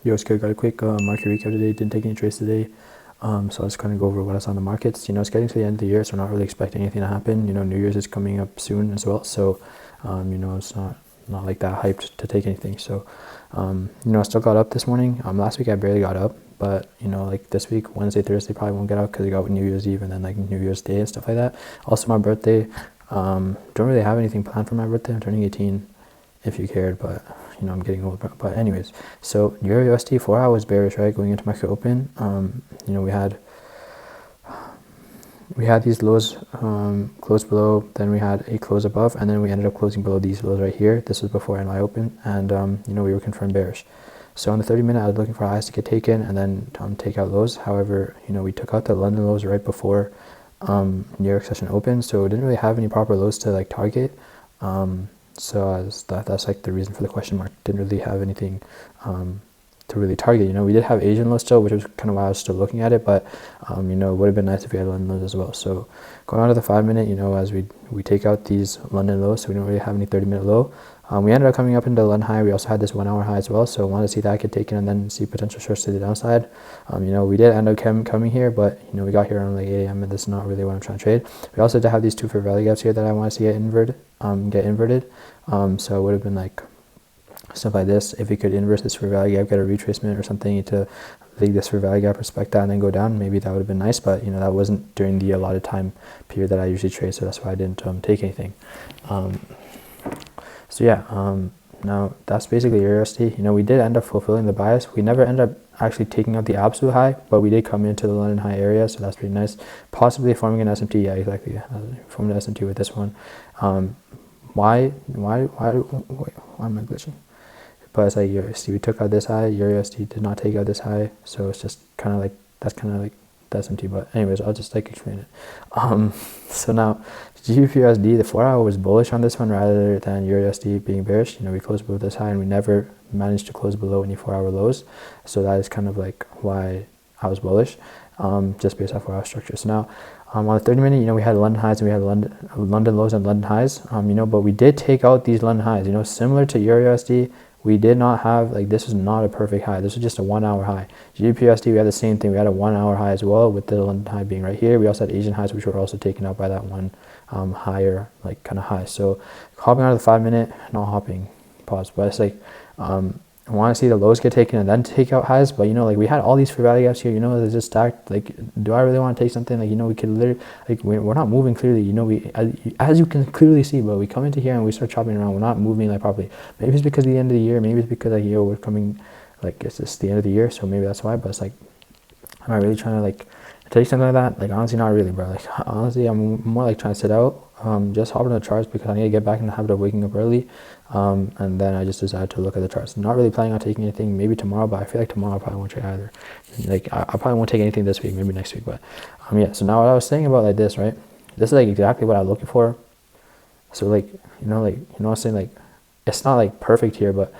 Yo, it's good. Got a quick market recap today. Didn't take any trades today. So I was going to go over what I saw in the markets. It's getting to the end of the year, so we're not really expecting anything to happen. New Year's is coming up soon as well. So, it's not like that hyped to take anything. So, I still got up this morning. Last week I barely got up, but like this week, Wednesday, Thursday, probably won't get up because I got New Year's Eve and then like New Year's Day and stuff like that. Also, my birthday. Don't really have anything planned for my birthday. I'm turning 18, if you cared, but I'm getting old. But anyways, so Euro USD 4 hours bearish, right? Going into market open, we had these lows close below, then we had a close above, and then we ended up closing below these lows right here. This was before NY open, and we were confirmed bearish. So on the 30-minute, I was looking for highs to get taken and then take out lows. However, we took out the London lows right before New York session open, so it didn't really have any proper lows to like target. So that's like the reason for the question mark. Didn't really have anything to really target. We did have Asian lows still, which was kind of why I was still looking at it, but it would have been nice if we had London lows as well. So going on to the 5-minute, as we take out these London lows, so we don't really have any 30-minute low. We ended up coming up into the London high. We also had this 1 hour high as well, so I wanted to see that get taken and then see potential shorts to the downside. We did end up coming here, but we got here around like 8 a.m. and this is not really what I'm trying to trade. We also did have these two fair value gaps here that I wanted to get inverted. So it would have been like stuff like this. If we could inverse this fair value gap, get a retracement or something to leave this fair value gap, respect that, and then go down, maybe that would have been nice. But that wasn't during the allotted time period that I usually trade, so that's why I didn't take anything. Now that's basically USD. We did end up fulfilling the bias. We never ended up actually taking out the absolute high, but we did come into the London high area, so that's pretty nice. Possibly forming an SMT. Yeah, exactly. Forming an SMT with this one. Why am I glitching? But it's like USD, we took out this high. USD did not take out this high, so it's just kind of like that's kind of like the SMT. But anyways, I'll just like explain it. So now GBP/USD, the 4 hour was bullish on this one rather than USD being bearish. We closed below this high and we never managed to close below any 4 hour lows. So that is kind of like why I was bullish, just based off 4 hour structure. So now on the 30-minute, we had London highs and we had London lows and London highs. But we did take out these London highs. Similar to EUR/USD, we did not have, like, this was not a perfect high. This was just a 1 hour high. GBP/USD, we had the same thing. We had a 1 hour high as well, with the London high being right here. We also had Asian highs, which were also taken out by that one higher, like, kind of high. So hopping out of the 5-minute, not hopping, pause, but it's like, I want to see the lows get taken and then take out highs, but like we had all these fair value gaps here, they're just stacked. Like, do I really want to take something? Like, we could literally, like, we're not moving clearly. We, as you can clearly see, but we come into here and we start chopping around. We're not moving like properly. Maybe it's because of the end of the year. Maybe it's because like we're coming, like, it's just the end of the year, so maybe that's why. But it's like, am I really trying to like take something like that? Like, honestly, not really, bro. Like, honestly, I'm more like trying to sit out, just hop on the charts because I need to get back in the habit of waking up early. And then I just decided to look at the charts. Not really planning on taking anything, maybe tomorrow, but I feel like tomorrow I probably won't trade either. Like, I probably won't take anything this week, maybe next week. But yeah, so now what I was saying about like this, right? This is like exactly what I'm looking for. So like, what I'm saying, like, it's not like perfect here, but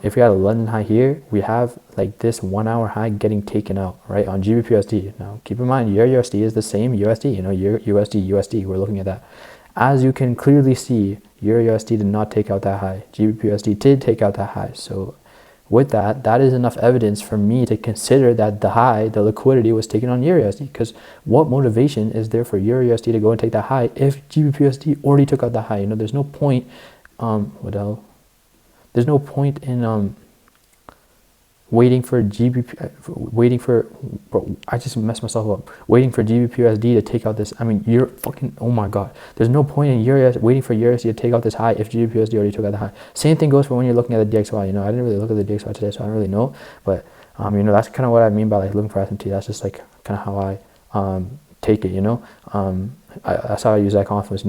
if we had a London high here, we have like this 1 hour high getting taken out, right, on GBP/USD. Now keep in mind, USD is the same USD, USD, we're looking at that. As you can clearly see, USD did not take out that high. GBP/USD did take out that high. So with that, that is enough evidence for me to consider that the high, the liquidity, was taken on USD. Because what motivation is there for USD to go and take that high if GBP/USD already took out that high? There's no point. What the hell? There's no point in waiting for bro, I just messed myself up. Waiting for GBP/USD to take out this. I mean, you're fucking, oh my god. There's no point in waiting for USD to take out this high if GBP/USD already took out the high. Same thing goes for when you're looking at the DXY. I didn't really look at the DXY today, so I don't really know. But that's kind of what I mean by like looking for SMT. That's just like kind of how I take it. That's how I use that confidence.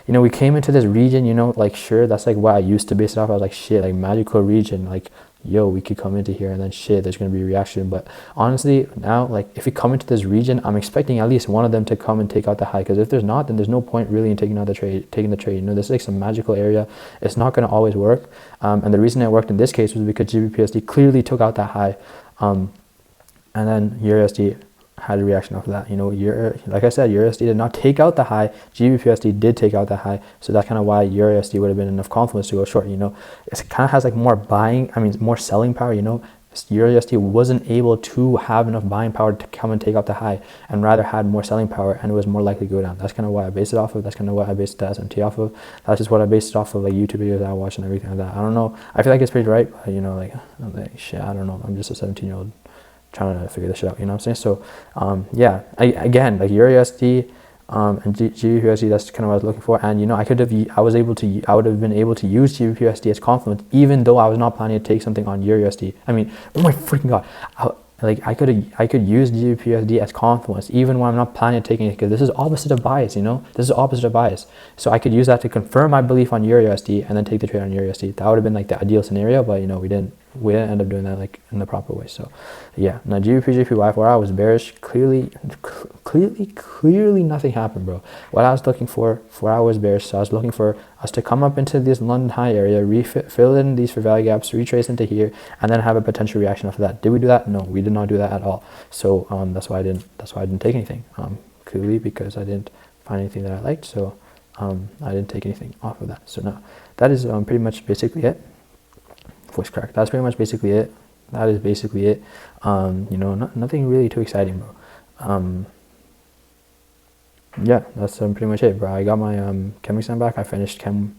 We came into this region. Like, sure, that's like what I used to base it off. I was like, shit, like magical region, like, yo, we could come into here and then shit, there's going to be a reaction. But honestly, now, like, if we come into this region, I'm expecting at least one of them to come and take out the high, because if there's not, then there's no point really in taking the trade. This is like some magical area. It's not going to always work, and the reason it worked in this case was because GBP/USD clearly took out that high, and then USD had a reaction after that. Like I said, USD did not take out the high. GBP/USD did take out the high, so that's kind of why USD would have been enough confidence to go short. It kind of has like more selling power. EURUSD wasn't able to have enough buying power to come and take out the high, and rather had more selling power, and it was more likely to go down. That's kind of what I based it off of. That's kind of what I based the SMT off of. That's just what I based it off of, like YouTube videos I watched and everything like that. I don't know. I feel like it's pretty right, but you know, like I'm like shit. I don't know. I'm just a 17-year-old trying to figure this shit out. You know what I'm saying? So yeah, again, like EURUSD. And GBPUSD, that's kind of what I was looking for. And you know, I would have been able to use GBPUSD as confluence, even though I was not planning to take something on EURUSD. I mean, oh my freaking god, I could use GBPUSD as confluence even when I'm not planning on taking it, because this is opposite of bias. You know, this is opposite of bias. So I could use that to confirm my belief on EURUSD and then take the trade on EURUSD. That would have been like the ideal scenario, but you know, we didn't end up doing that like in the proper way. So yeah, now GBP 4 hour was bearish. Clearly nothing happened, bro. What I was looking for, 4 hours bearish. So I was looking for us to come up into this London high area, fill in these for value gaps, retrace into here, and then have a potential reaction after that. Did we do that? No, we did not do that at all. So that's why I didn't take anything. Clearly because I didn't find anything that I liked. So I didn't take anything off of that. So now that is pretty much basically it. Voice crack. That's pretty much basically it. That is basically it. You know, nothing really too exciting, bro. Yeah, that's pretty much it, bro. I got my chem exam back. I finished chem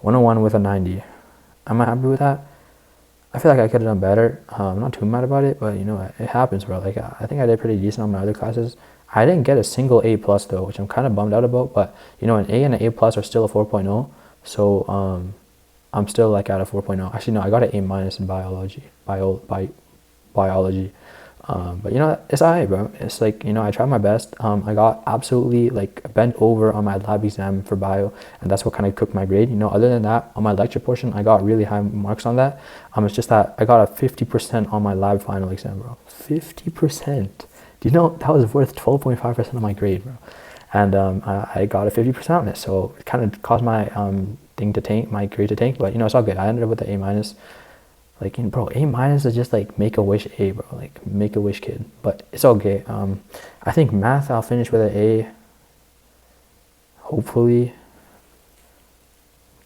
101 with a 90. Am I happy with that? I feel like I could have done better. I'm not too mad about it, but you know, it happens, bro. Like I think I did pretty decent on my other classes. I didn't get a single A plus though, which I'm kind of bummed out about. But you know, an A and an A plus are still a 4.0. So I'm still like at a 4.0. Actually, no, I got an A minus in biology. But you know, it's alright, bro. It's like, you know, I tried my best. I got absolutely like bent over on my lab exam for bio, and that's what kind of cooked my grade. You know, other than that, on my lecture portion, I got really high marks on that. It's just that I got a 50% on my lab final exam, bro. 50%. Do you know that was worth 12.5% of my grade, bro? And I got a 50% on it, so it kind of caused my thing to tank, my grade to tank. But you know, it's all good. I ended up with the A minus. Like, bro, A minus is just like make a wish A, bro. Like make a wish, kid. But it's okay. I think math I'll finish with an A. Hopefully,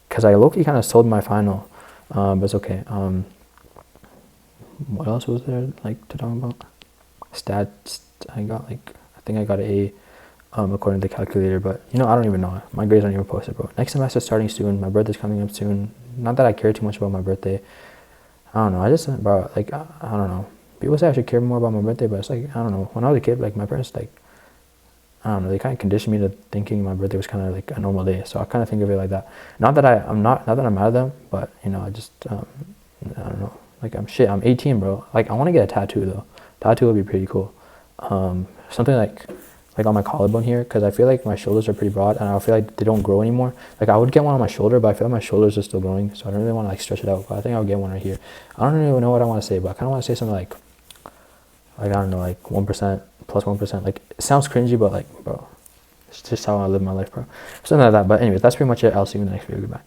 because I low-key kind of sold my final. But it's okay. What else was there like to talk about? Stats. I think I got an A. According to the calculator, but you know, I don't even know. My grades aren't even posted, bro. Next semester starting soon. My birthday's coming up soon. Not that I care too much about my birthday. I don't know. I just, bro, like, I don't know. People say I should care more about my birthday, but it's like, I don't know. When I was a kid, like, my parents, like, I don't know, they kind of conditioned me to thinking my birthday was kind of like a normal day. So I kind of think of it like that. Not that I'm mad at them, but you know, I just, I don't know. Like, I'm 18, bro. Like, I want to get a tattoo though. Tattoo would be pretty cool. Something like on my collarbone here, because I feel like my shoulders are pretty broad and I feel like they don't grow anymore. Like, I would get one on my shoulder, but I feel like my shoulders are still growing, so I don't really want to like stretch it out. But I think I'll get one right here. I don't even know what I want to say, but I kind of want to say something like I don't know, like 1% plus 1%. Like, it sounds cringy, but like, bro, it's just how I live my life, bro. Something like that. But anyways, that's pretty much it. I'll see you in the next video. Goodbye.